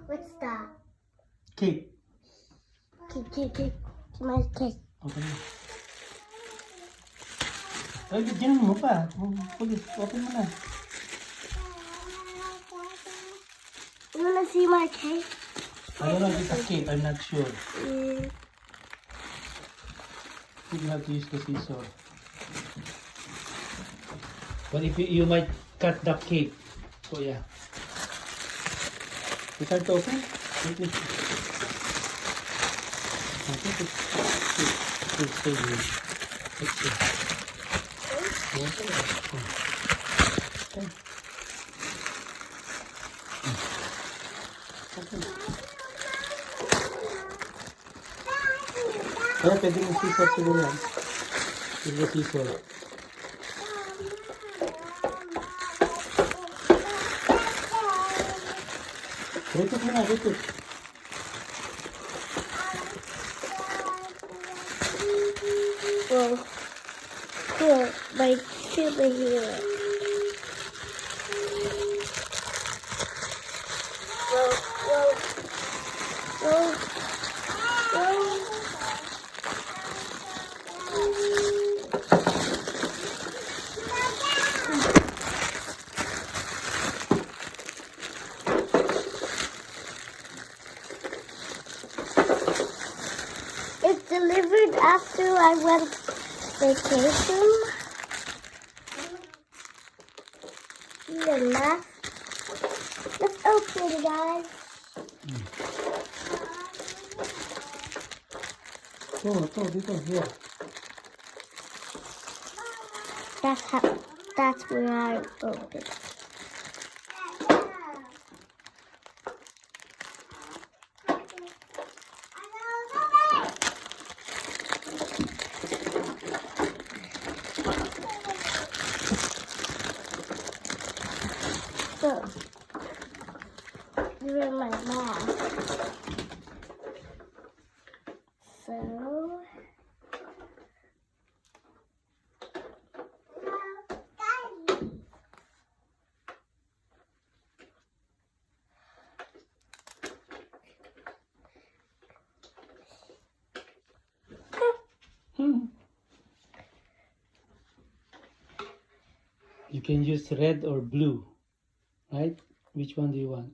What's that? Cake. Cake. My cake. Okay na. Ay, dyan mo pa. Open mo na. You wanna see my cake? I don't know if it's a cake. I'm not sure. Mm. You have to use the scissor. But if you might cut the cake. So yeah. You can't open? Wait. I think it's stay here. Let's see. Okay. Kaya pwede yung scissor siguro yan. Use the scissor. Repeat mo na, repeat. Well, here, my superhero. Whoa. It's delivered after I went vacation. Even left. Let's open it, guys. Dito, here. That's where I opened it. So, you're in my mask. So, You can use red or blue, right? Which one do you want?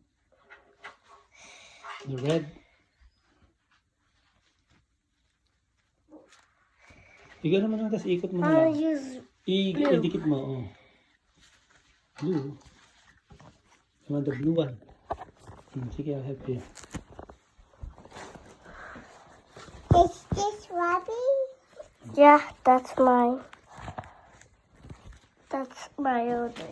The red? Ikaw naman lang, tapos ikot mo na I'll lang. use blue. Idikit mo, oh. Blue? You want the blue one? Sige, I'll help you. Is this Robbie? Yeah, that's mine. That's my order.